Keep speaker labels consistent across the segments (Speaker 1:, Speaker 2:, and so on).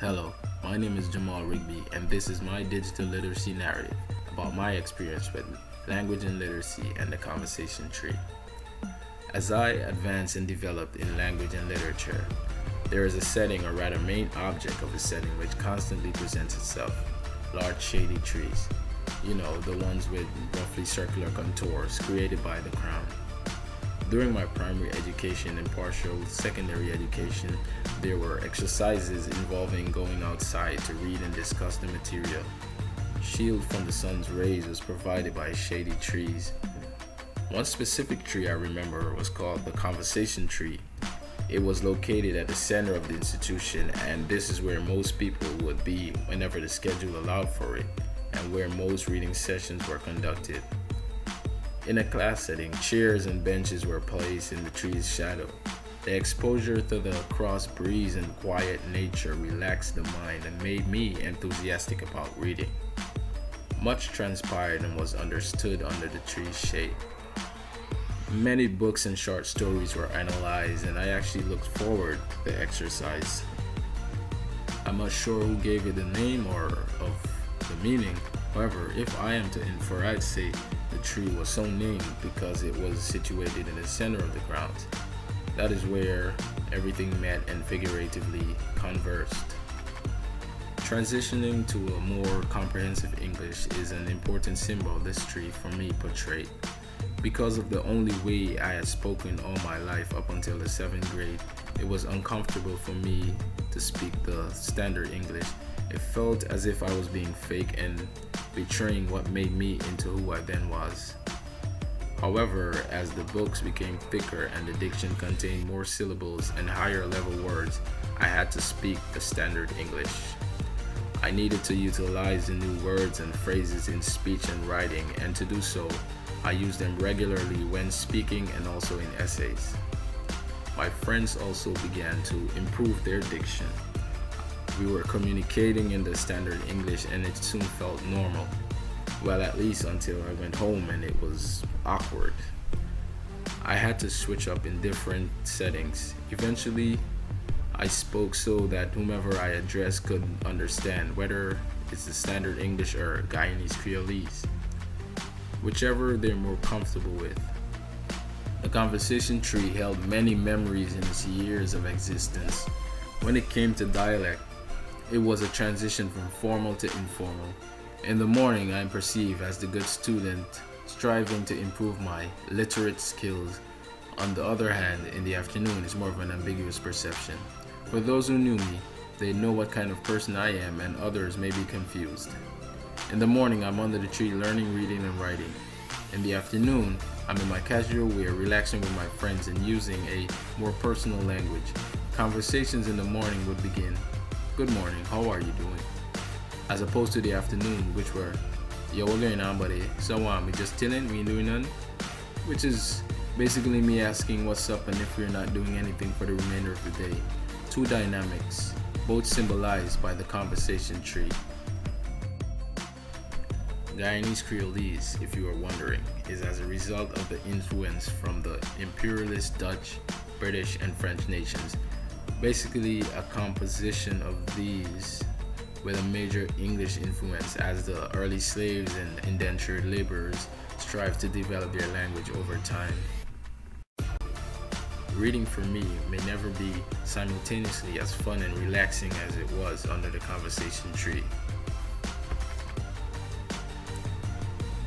Speaker 1: Hello, my name is Jamal Rigby, and this is my digital literacy narrative about my experience with language and literacy and the conversation tree. As I advance and developed in language and literature, there is a setting, or rather main object of the setting, which constantly presents itself: large shady trees. You know, the ones with roughly circular contours created by the crown. During my primary education and partial secondary education, there were exercises involving going outside to read and discuss the material. Shield from the sun's rays was provided by shady trees. One specific tree I remember was called the conversation tree. It was located at the center of the institution, and this is where most people would be whenever the schedule allowed for it, and where most reading sessions were conducted. In a class setting, chairs and benches were placed in the tree's shadow. The exposure to the cross breeze and quiet nature relaxed the mind and made me enthusiastic about reading. Much transpired and was understood under the tree's shade. Many books and short stories were analyzed, and I actually looked forward to the exercise. I'm not sure who gave it the name or of the meaning. However, if I am to infer, I'd say the tree was so named because it was situated in the center of the grounds. That is where everything met and figuratively conversed. Transitioning to a more comprehensive English is an important symbol this tree for me portrayed. Because of the only way I had spoken all my life up until the 7th grade, it was uncomfortable for me to speak the standard English. It felt as if I was being fake and betraying what made me into who I then was. However, as the books became thicker and the diction contained more syllables and higher level words, I had to speak the standard English. I needed to utilize the new words and phrases in speech and writing, and to do so, I used them regularly when speaking and also in essays. My friends also began to improve their diction. We were communicating in the standard English, and it soon felt normal. Well, at least until I went home and it was awkward. I had to switch up in different settings. Eventually, I spoke so that whomever I addressed could understand, whether it's the standard English or Guyanese Creolese, whichever they're more comfortable with. The conversation tree held many memories in its years of existence. When it came to dialect, it was a transition from formal to informal. In the morning, I am perceived as the good student, striving to improve my literate skills. On the other hand, in the afternoon, it's more of an ambiguous perception. For those who knew me, they know what kind of person I am, and others may be confused. In the morning, I'm under the tree learning, reading, and writing. In the afternoon, I'm in my casual wear, relaxing with my friends and using a more personal language. Conversations in the morning would begin, "Good morning, how are you doing?" As opposed to the afternoon, which were, "Yo, what going on, buddy? So we just chilling, we ain't doing nothing?" Which is basically me asking what's up and if we're not doing anything for the remainder of the day. Two dynamics, both symbolized by the conversation tree. Guyanese Creolese, if you are wondering, is as a result of the influence from the imperialist Dutch, British, and French nations. Basically a composition of these with a major English influence, as the early slaves and indentured laborers strive to develop their language over time. Reading for me may never be simultaneously as fun and relaxing as it was under the conversation tree.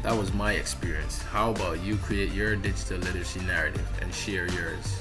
Speaker 1: That was my experience. How about you create your digital literacy narrative and share yours?